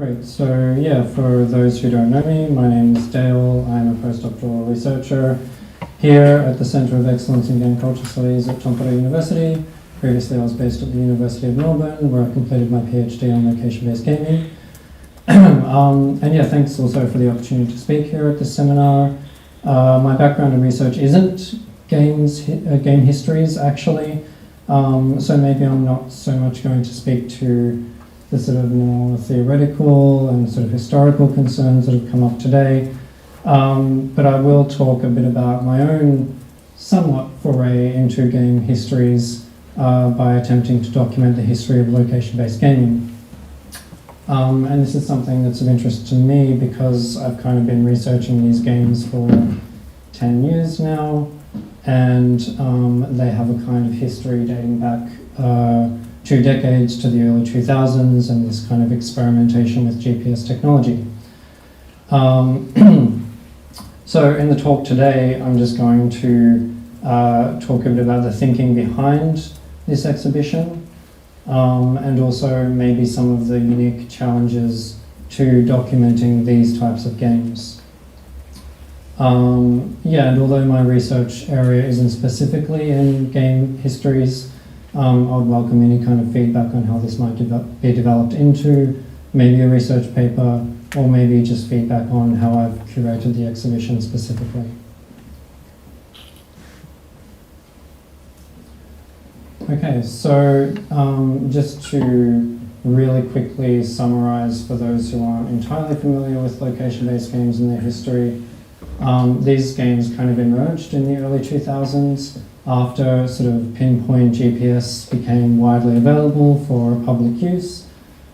Great. So yeah, for those who don't know me, my name is Dale. I'm a postdoctoral researcher here at the Centre of Excellence in Game Culture Studies at Tampere University. Previously I was based at the University of Melbourne, where I completed my PhD on location-based gaming. And yeah, thanks also for the opportunity to speak here at this seminar. My background in research isn't game histories actually, so maybe I'm not so much going to speak to the sort of more theoretical and sort of historical concerns that have come up today, but I will talk a bit about my own somewhat foray into game histories by attempting to document the history of location-based gaming. And this is something that's of interest to me because I've kind of been researching these games for 10 years now, and they have a kind of history dating back 2 decades to the early 2000s and this kind of experimentation with GPS technology. So in the talk today, I'm just going to talk a bit about the thinking behind this exhibition, and also maybe some of the unique challenges to documenting these types of games. Yeah, and although my research area isn't specifically in game histories, I would welcome any kind of feedback on how this might be developed into maybe a research paper, or maybe just feedback on how I've curated the exhibition specifically. Okay, so just to really quickly summarize for those who aren't entirely familiar with location-based games and their history, these games kind of emerged in the early 2000s after sort of pinpoint GPS became widely available for public use,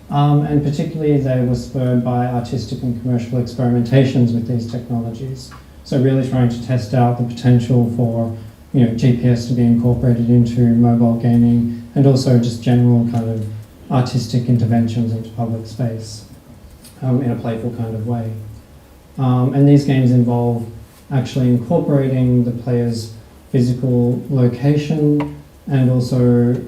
and particularly they were spurred by artistic and commercial experimentations with these technologies. So really trying to test out the potential for GPS to be incorporated into mobile gaming, and also just general kind of artistic interventions into public space in a playful kind of way. And these games involve actually incorporating the player's physical location and also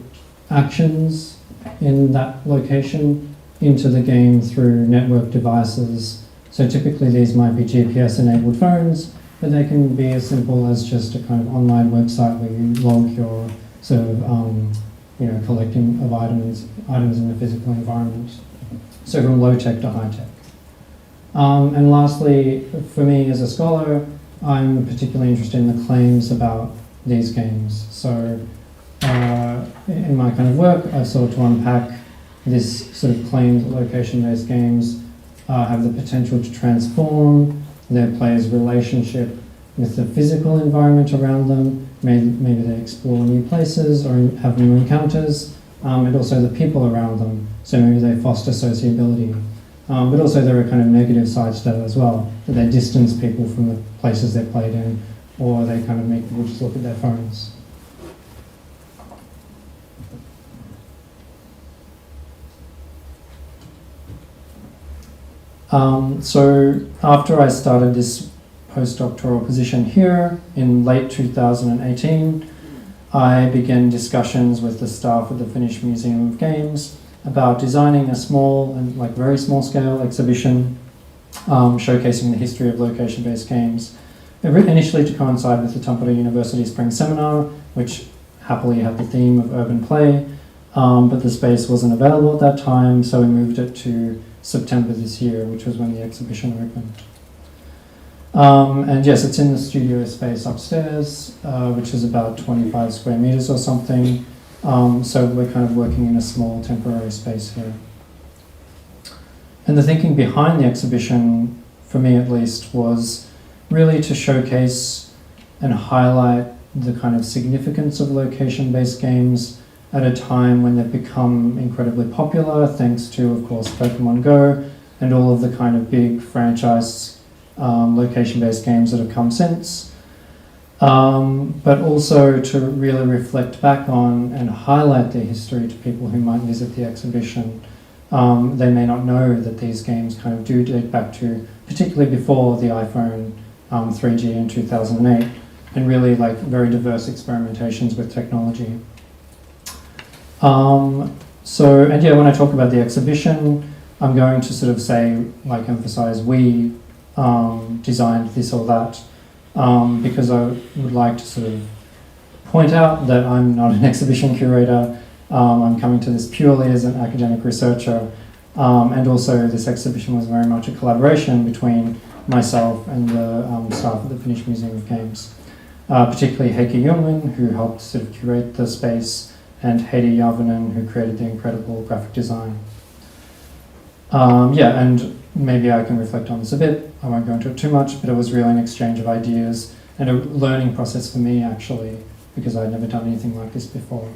actions in that location into the game through network devices. So typically these might be GPS-enabled phones, but they can be as simple as just a kind of online website where you log your sort of collecting of items in the physical environment. So from low-tech to high-tech. And lastly, for me as a scholar, I'm particularly interested in the claims about these games. So in my kind of work, I've sought to unpack this sort of claim that location-based games have the potential to transform their players' relationship with the physical environment around them. Maybe they explore new places or have new encounters, and also the people around them. So maybe they foster sociability. But also there are kind of negative sides to that as well, that they distance people from the places they're played in, or they kind of make people just look at their phones. So after I started this postdoctoral position here in late 2018, I began discussions with the staff of the Finnish Museum of Games about designing a small and very small scale exhibition showcasing the history of location-based games, initially to coincide with the Tampere University Spring Seminar, which happily had the theme of urban play, but the space wasn't available at that time, so we moved it to September this year, which was when the exhibition opened. And yes, it's in the studio space upstairs, which is about 25 square meters or something. So we're kind of working in a small temporary space here. And the thinking behind the exhibition, for me at least, was really to showcase and highlight the kind of significance of location-based games at a time when they've become incredibly popular, thanks to, of course, Pokemon Go and all of the kind of big franchise location-based games that have come since. But also to really reflect back on and highlight their history to people who might visit the exhibition. They may not know that these games kind of do date back to, particularly before the iPhone 3G in 2008, and really very diverse experimentations with technology. When I talk about the exhibition, I'm going to sort of say, like, emphasize we designed this or that, because I would like to sort of point out that I'm not an exhibition curator. I'm coming to this purely as an academic researcher, and also this exhibition was very much a collaboration between myself and the staff at the Finnish Museum of Games, particularly Heikki Junlin, who helped sort of curate the space, and Heidi Jarvinen, who created the incredible graphic design. Yeah, and maybe I can reflect on this a bit. I won't go into it too much, but it was really an exchange of ideas and a learning process for me, actually, because I'd never done anything like this before.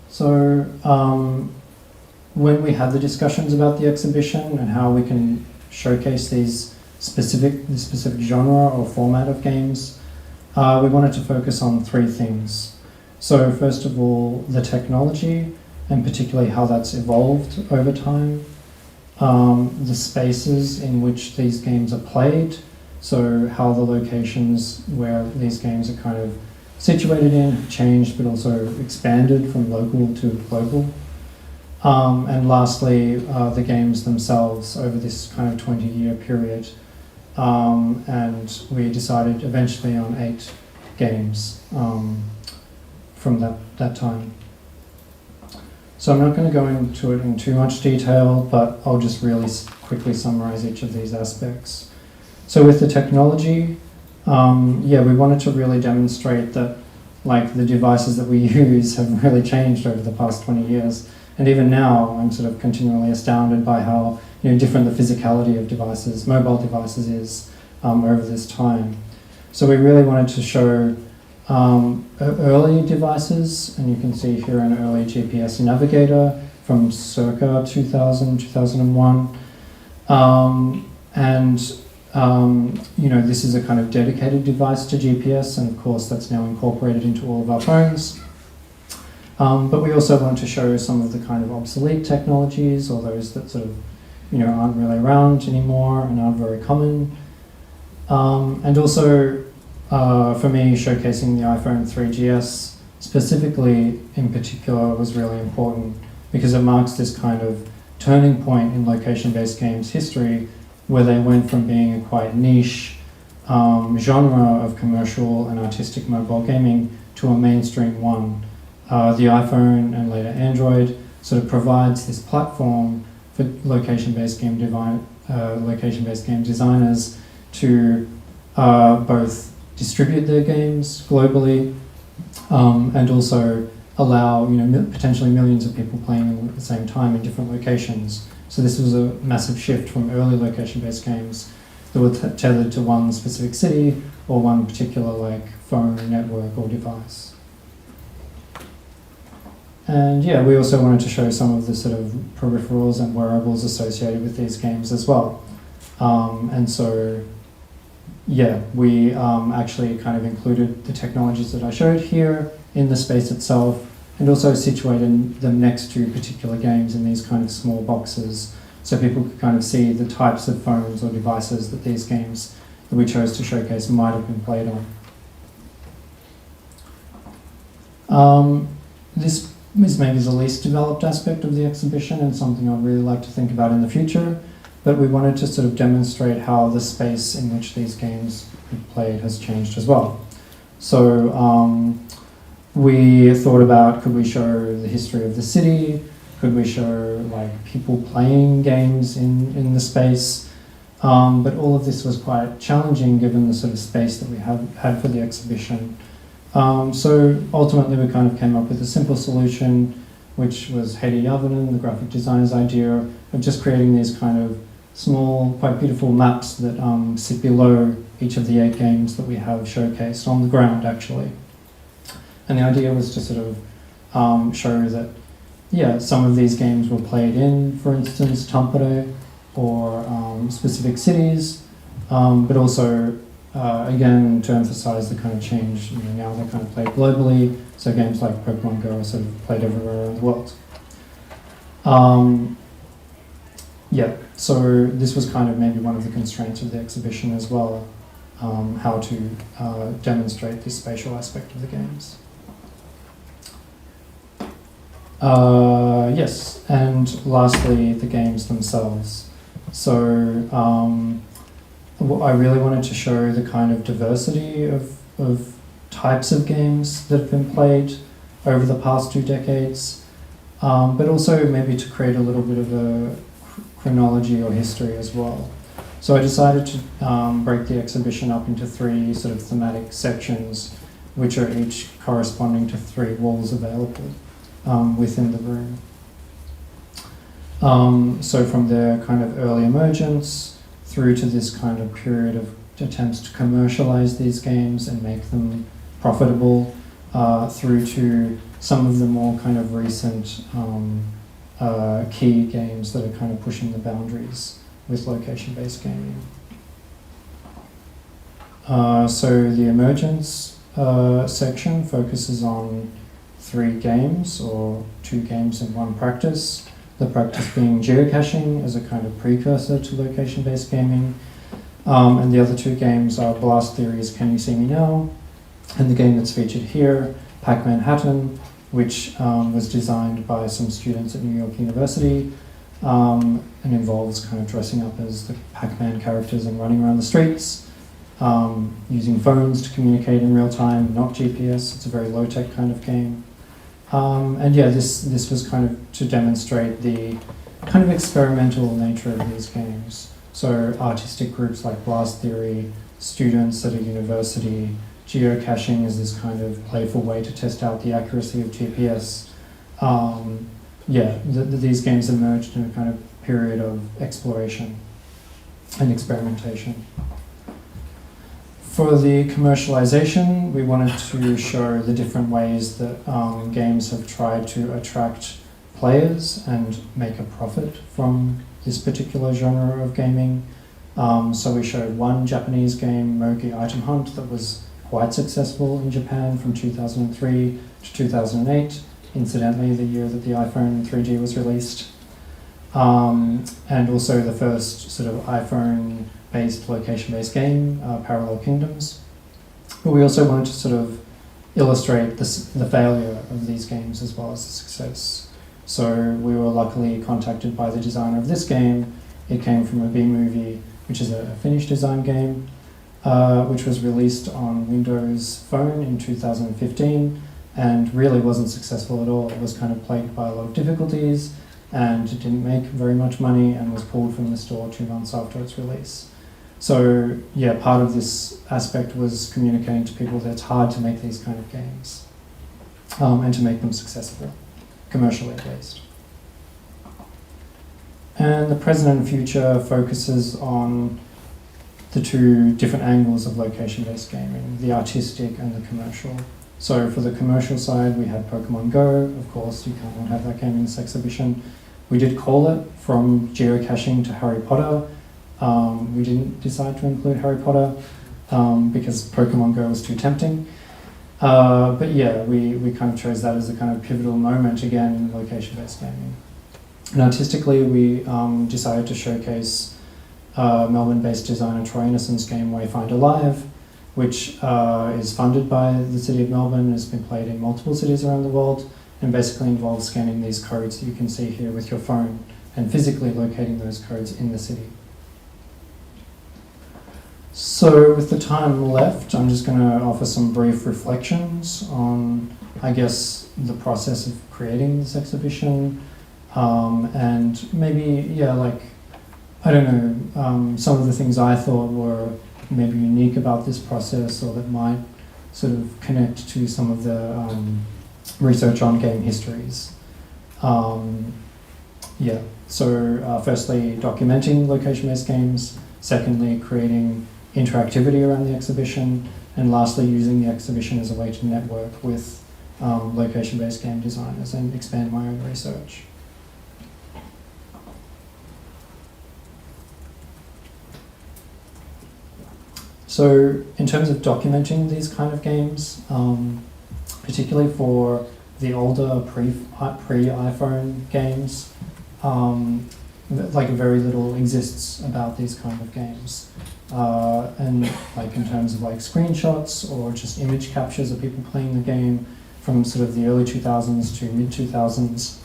So when we had the discussions about the exhibition and how we can showcase this specific genre or format of games, we wanted to focus on three things. So first of all, the technology, and particularly how that's evolved over time, the spaces in which these games are played, so how the locations where these games are kind of situated in have changed but also expanded from local to global. And lastly, the games themselves over this kind of 20-year period. And we decided eventually on 8 games from that time. So I'm not going to go into it in too much detail, but I'll just really quickly summarize each of these aspects. So with the technology, yeah, we wanted to really demonstrate that, like, the devices that we use have really changed over the past 20 years. And even now, I'm sort of continually astounded by how, you know, different the physicality of devices, mobile devices, is over this time. So we really wanted to show early devices, and you can see here an early GPS navigator from circa 2000, 2001. You know, this is a kind of dedicated device to GPS, and of course that's now incorporated into all of our phones. But we also want to show some of the kind of obsolete technologies, or those that sort of, you know, aren't really around anymore and aren't very common. And also, for me, showcasing the iPhone 3GS specifically in particular was really important, because it marks this kind of turning point in location-based games history, where they went from being a quite niche genre of commercial and artistic mobile gaming to a mainstream one. The iPhone and later Android sort of provides this platform for location-based game designers to both distribute their games globally and also allow, you know, potentially millions of people playing them at the same time in different locations. So this was a massive shift from early location-based games that were tethered to one specific city or one particular, like, phone network or device. And yeah, we also wanted to show some of the sort of peripherals and wearables associated with these games as well. And so, yeah, we actually kind of included the technologies that I showed here in the space itself, and also situated them next to particular games in these kind of small boxes, so people could kind of see the types of phones or devices that these games that we chose to showcase might have been played on. This is maybe the least developed aspect of the exhibition, and something I'd really like to think about in the future, but we wanted to sort of demonstrate how the space in which these games are played has changed as well. So we thought about, could we show the history of the city? Could we show, like, people playing games in the space? But all of this was quite challenging given the sort of space that we had for the exhibition. So ultimately we kind of came up with a simple solution, which was Heidi Jarvinen, the graphic designer's idea of just creating these kind of small, quite beautiful maps that sit below each of the 8 games that we have showcased on the ground, actually. And the idea was to sort of show that, yeah, some of these games were played in, for instance, Tampere, or specific cities, but also, again, to emphasize the kind of change, you know, now they're kind of played globally, so games like Pokemon Go are sort of played everywhere around the world. Yeah, so this was kind of maybe one of the constraints of the exhibition as well, how to demonstrate this spatial aspect of the games. Yes, and lastly, the games themselves. So I really wanted to show the kind of diversity of types of games that have been played over the past 2 decades, but also maybe to create a little bit of a chronology or history as well. So I decided to break the exhibition up into 3 sort of thematic sections, which are each corresponding to 3 walls available within the room. So from their kind of early emergence through to this kind of period of attempts to commercialize these games and make them profitable, through to some of the more kind of recent key games that are kind of pushing the boundaries with location-based gaming. So the emergence section focuses on 3 games, or 2 games in 1 practice. The practice being geocaching as a kind of precursor to location-based gaming. And the other 2 games are Blast Theory's Can You See Me Now? And the game that's featured here, Pac-Manhattan, which was designed by some students at New York University, and involves kind of dressing up as the Pac-Man characters and running around the streets, using phones to communicate in real time, not GPS. It's a very low-tech kind of game. And yeah, this was kind of to demonstrate the kind of experimental nature of these games. So artistic groups like Blast Theory, students at a university, geocaching is this kind of playful way to test out the accuracy of GPS. These games emerged in a kind of period of exploration and experimentation. For the commercialization, we wanted to show the different ways that games have tried to attract players and make a profit from this particular genre of gaming. So we showed 1 Japanese game, Mogi Item Hunt, that was quite successful in Japan from 2003 to 2008, incidentally the year that the iPhone 3G was released. And also the first sort of iPhone-based, location-based game, Parallel Kingdoms. But we also wanted to sort of illustrate the failure of these games as well as the success. So we were luckily contacted by the designer of this game. It came from a B-Movie, which is a Finnish design game, which was released on Windows Phone in 2015 and really wasn't successful at all. It was kind of plagued by a lot of difficulties, and it didn't make very much money and was pulled from the store 2 months after its release. So yeah, part of this aspect was communicating to people that it's hard to make these kind of games and to make them successful, commercially at least. And the present and future focuses on the 2 different angles of location-based gaming, the artistic and the commercial. So for the commercial side, we had Pokemon Go. Of course, you can't have that game in this exhibition. We did call it from geocaching to Harry Potter. We didn't decide to include Harry Potter because Pokemon Go was too tempting. But yeah, we kind of chose that as a kind of pivotal moment again in location-based gaming. And artistically, we decided to showcase Melbourne-based designer Troy Innocent's game Wayfinder Live, which is funded by the City of Melbourne and has been played in multiple cities around the world, and basically involves scanning these codes that you can see here with your phone and physically locating those codes in the city. So with the time left, I'm just going to offer some brief reflections on, I guess, the process of creating this exhibition, and maybe, I don't know, some of the things I thought were maybe unique about this process or that might sort of connect to some of the research on game histories. So firstly, documenting location-based games. Secondly, creating interactivity around the exhibition. And lastly, using the exhibition as a way to network with location-based game designers and expand my own research. So in terms of documenting these kind of games, particularly for the older pre-iPhone games, very little exists about these kind of games. And in terms of screenshots or just image captures of people playing the game from sort of the early 2000s to mid 2000s,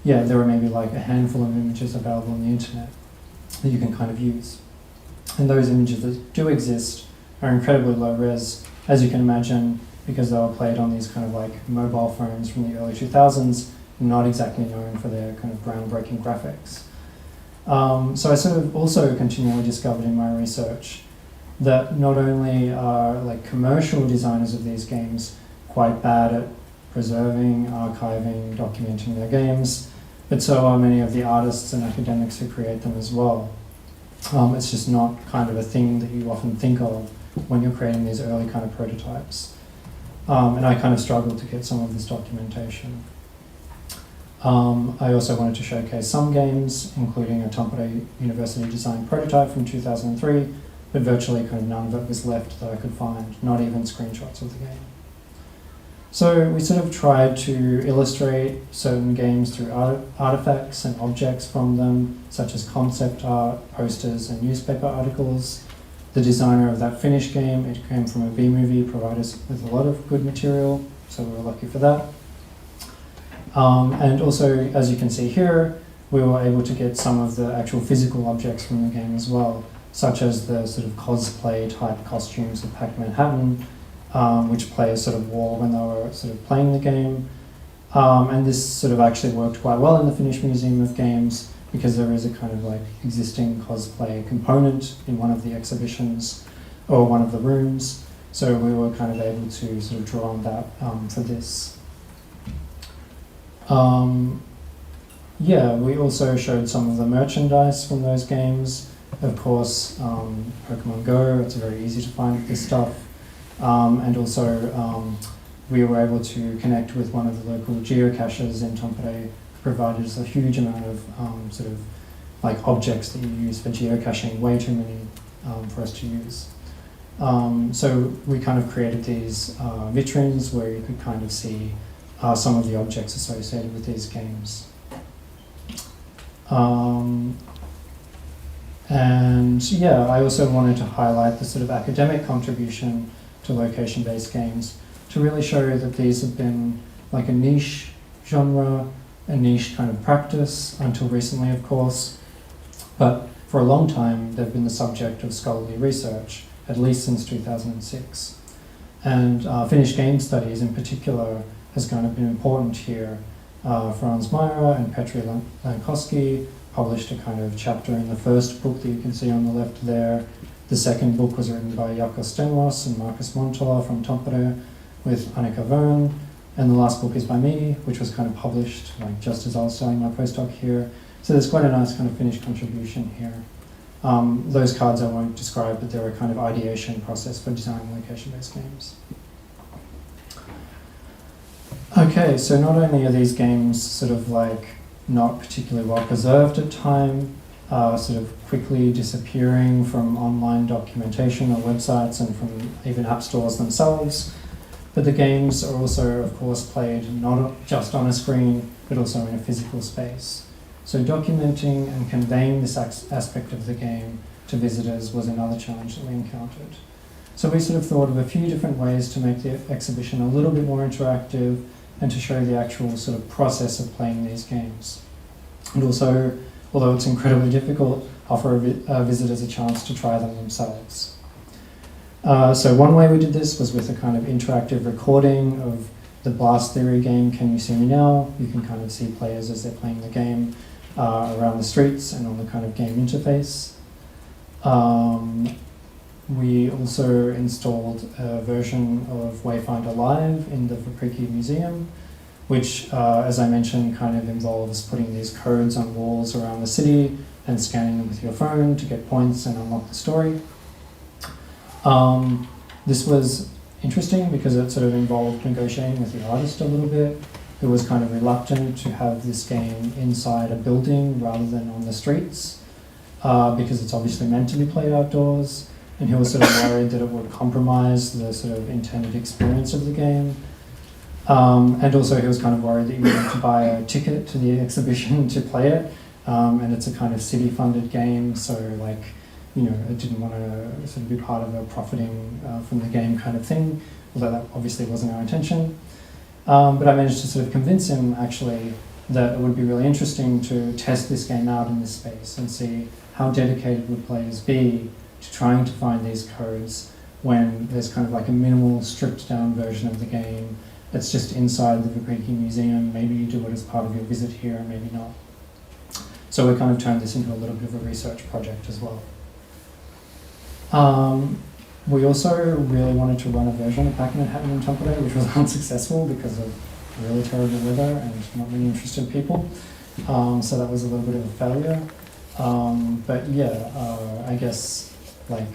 yeah, there are maybe like a handful of images available on the internet that you can kind of use. And those images that do exist are incredibly low res, as you can imagine, because they were played on these kind of like mobile phones from the early 2000s, not exactly known for their kind of groundbreaking graphics. So I sort of also continually discovered in my research that not only are like commercial designers of these games quite bad at preserving, archiving, documenting their games, but so are many of the artists and academics who create them as well. It's just not kind of a thing that you often think of when you're creating these early kind of prototypes. And I kind of struggled to get some of this documentation. I also wanted to showcase some games, including a Tampere University designed prototype from 2003, but virtually kind of none of it was left that I could find, not even screenshots of the game. So we sort of tried to illustrate certain games through artifacts and objects from them, such as concept art, posters, and newspaper articles. The designer of that Finnish game, it came from a B-movie, provided us with a lot of good material, so we were lucky for that. And also, as you can see here, we were able to get some of the actual physical objects from the game as well, such as the sort of cosplay type costumes of Pac Manhattan, which play a sort of wall when they were sort of playing the game. And this sort of actually worked quite well in the Finnish Museum of Games, because there is a kind of like existing cosplay component in one of the exhibitions or one of the rooms. So we were kind of able to sort of draw on that for this. Yeah, we also showed some of the merchandise from those games. Of course, Pokemon Go, it's very easy to find this stuff. And also we were able to connect with one of the local geocaches in Tampere, who provided us a huge amount of sort of like objects that you use for geocaching, way too many for us to use. So we kind of created these vitrines where you could kind of see some of the objects associated with these games. And yeah, I also wanted to highlight the sort of academic contribution to location-based games to really show that these have been like a niche genre, a niche kind of practice until recently, of course. But for a long time, they've been the subject of scholarly research, at least since 2006. And Finnish game studies in particular has kind of been important here. Franz Meyer and Petri Lankoski published a kind of chapter in the first book that you can see on the left there. The second book was written by Jaakko Stenros and Markus Montola from Tampere with Annika Vern. And the last book is by me, which was kind of published like just as I was starting my postdoc here. So there's quite a nice kind of Finnish contribution here. Those cards I won't describe, but they're a kind of ideation process for designing location-based games. Okay, so not only are these games sort of like not particularly well preserved at time, sort of quickly disappearing from online documentation or websites and from even app stores themselves, but the games are also, of course, played not just on a screen, but also in a physical space. So documenting and conveying this aspect of the game to visitors was another challenge that we encountered. So we sort of thought of a few different ways to make the exhibition a little bit more interactive and to show the actual sort of process of playing these games. And also, although it's incredibly difficult, offer visitors a chance to try them themselves. So one way we did this was with a kind of interactive recording of the Blast Theory game, Can You See Me Now? You can kind of see players as they're playing the game around the streets and on the kind of game interface. We also installed a version of Wayfinder Live in the Finnish Museum, which, as I mentioned, kind of involves putting these codes on walls around the city and scanning them with your phone to get points and unlock the story. This was interesting because it sort of involved negotiating with the artist a little bit, who was kind of reluctant to have this game inside a building rather than on the streets, because it's obviously meant to be played outdoors. And he was sort of worried that it would compromise the sort of intended experience of the game. And also he was kind of worried that you would have to buy a ticket to the exhibition to play it. And it's a kind of city-funded game, so like, you know, it didn't want to sort of be part of a profiting from the game kind of thing, although that obviously wasn't our intention. But I managed to sort of convince him actually that it would be really interesting to test this game out in this space and see how dedicated would players be to trying to find these codes when there's kind of like a minimal, stripped down version of the game that's just inside the Retrospective Museum. Maybe you do it as part of your visit here, maybe not. So we kind of turned this into a little bit of a research project as well. We also really wanted to run a version of Pac-Man Manhattan in Tampere, which was unsuccessful because of really terrible weather and not many interested people. So that was a little bit of a failure. But yeah, I guess like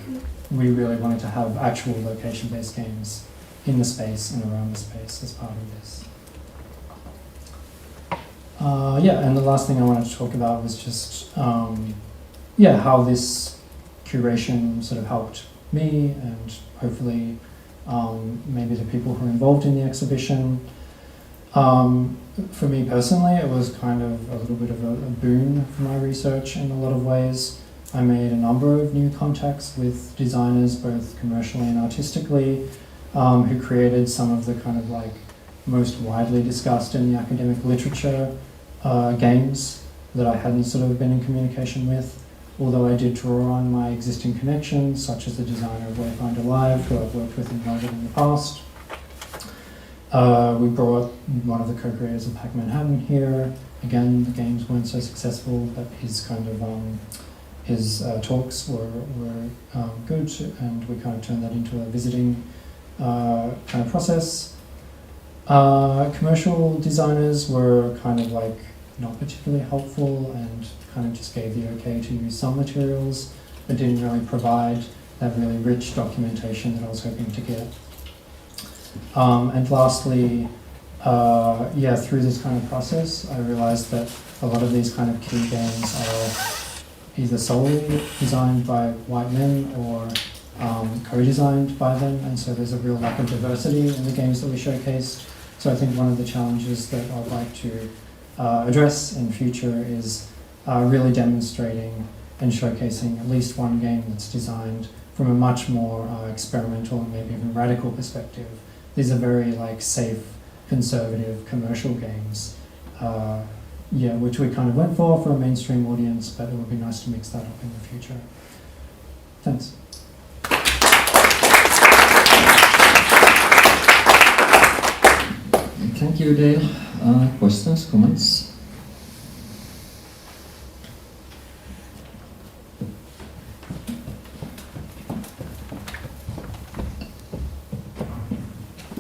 we really wanted to have actual location-based games in the space and around the space as part of this. Yeah, and the last thing I wanted to talk about was just yeah, how this curation sort of helped me and hopefully maybe the people who are involved in the exhibition. For me personally, it was kind of a little bit of a boon for my research in a lot of ways. I made a number of new contacts with designers, both commercially and artistically, who created some of the kind of like most widely discussed in the academic literature games that I hadn't sort of been in communication with, although I did draw on my existing connections, such as the designer of Wayfinder Live, who I've worked with in Melbourne in the past. We brought one of the co-creators of Pac-Man Manhattan here. Again, the games weren't so successful, but his kind of his talks were good, and we kind of turned that into a visiting kind of process. Commercial designers were kind of like not particularly helpful and kind of just gave the okay to use some materials, but didn't really provide that really rich documentation that I was hoping to get. And lastly, yeah, through this kind of process, I realized that a lot of these kind of key games are either solely designed by white men or co-designed by them, and so there's a real lack of diversity in the games that we showcased. So I think one of the challenges that I'd like to address in future is really demonstrating and showcasing at least one game that's designed from a much more experimental and maybe even radical perspective. These are very like safe, conservative, commercial games, yeah, which we kind of went for a mainstream audience, but it would be nice to mix that up in the future. Thanks. Thank you, Dale. Questions, comments?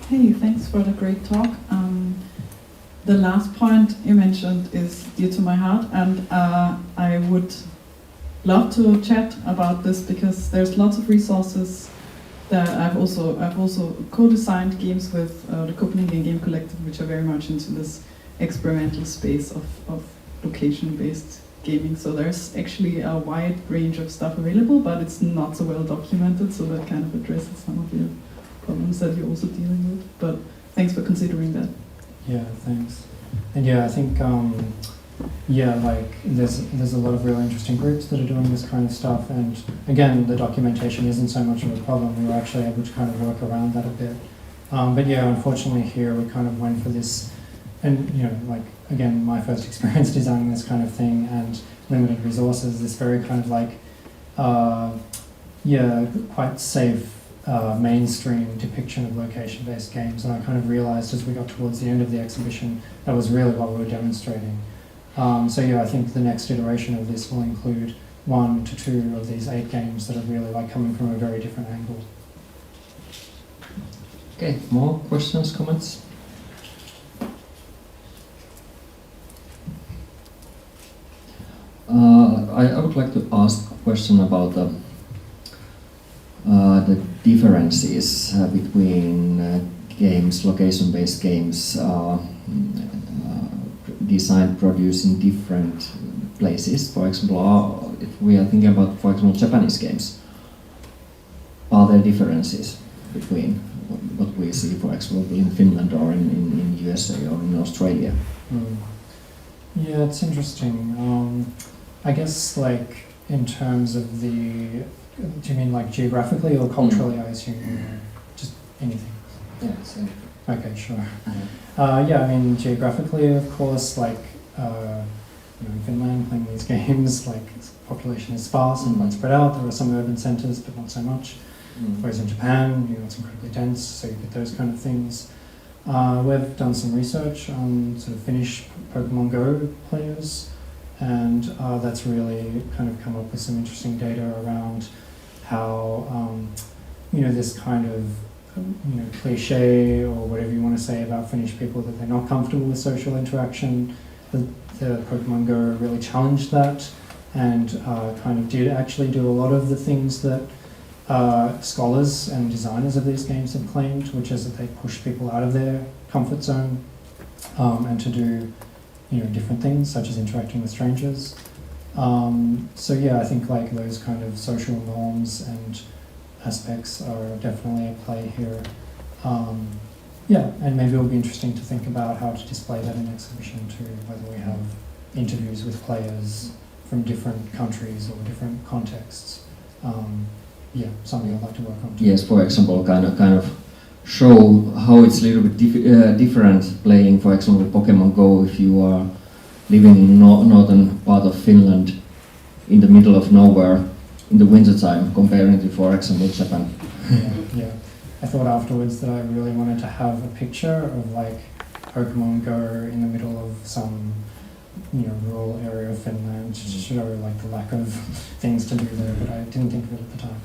Hey, thanks for the great talk. The last point you mentioned is dear to my heart, and I would love to chat about this because there's lots of resources that I've also co-designed games with the Copenhagen Game Collective, which are very much into this experimental space of location-based gaming. So there's actually a wide range of stuff available, but it's not so well documented, so that kind of addresses some of your problems that you're also dealing with. But thanks for considering that. Yeah, thanks. And yeah, I think yeah, like there's a lot of really interesting groups that are doing this kind of stuff, and again, the documentation isn't so much of a problem. We were actually able to kind of work around that a bit. But yeah, unfortunately here we kind of went for this, and you know, like again, my first experience designing this kind of thing and limited resources, this very kind of like yeah, quite safe mainstream depiction of location-based games, and I kind of realized as we got towards the end of the exhibition that was really what we were demonstrating. So yeah, I think the next iteration of this will include 1 to 2 of these 8 games that are really like coming from a very different angle. Okay, more questions, comments? I would like to ask a question about the differences between games, location-based games designed, produced in different places. For example, if we are thinking about, for example, Japanese games, are there differences between what we see, for example, in Finland or in USA or in Australia? Yeah, it's interesting. I guess like in terms of the, do you mean like geographically or culturally? I assume just anything. Yeah, same. Okay, sure. Yeah, I mean geographically, of course, like in Finland playing these games, like population is sparse and quite spread out. There are some urban centres, but not so much. Whereas in Japan, it's incredibly dense, so you get those kind of things. We've done some research on sort of Finnish Pokemon Go players, and that's really kind of come up with some interesting data around how this kind of cliche or whatever you want to say about Finnish people, that they're not comfortable with social interaction. The Pokemon Go really challenged that and kind of did actually do a lot of the things that scholars and designers of these games have claimed, which is that they push people out of their comfort zone and to do different things, such as interacting with strangers. So yeah, I think like those kind of social norms and aspects are definitely at play here. And maybe it'll be interesting to think about how to display that in the exhibition too, whether we have interviews with players from different countries or different contexts. Something I'd like to work on too. Yes, for example, kind of show how it's a little bit different playing, for example, Pokemon Go if you are living in northern part of Finland in the middle of nowhere in the wintertime comparing to, for example, Japan. Yeah. I thought afterwards that I really wanted to have a picture of like Pokemon Go in the middle of some rural area of Finland to show like the lack of things to do there, but I didn't think of it at the time.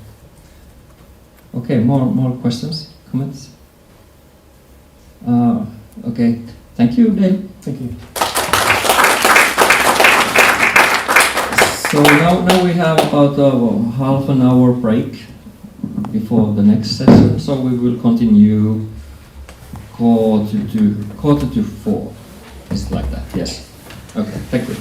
Okay, more questions, comments? Okay, thank you, Dale. Thank you. So now we have about half an hour break before the next session, so we will continue quarter to 4. It's like that, yes. Okay, thank you.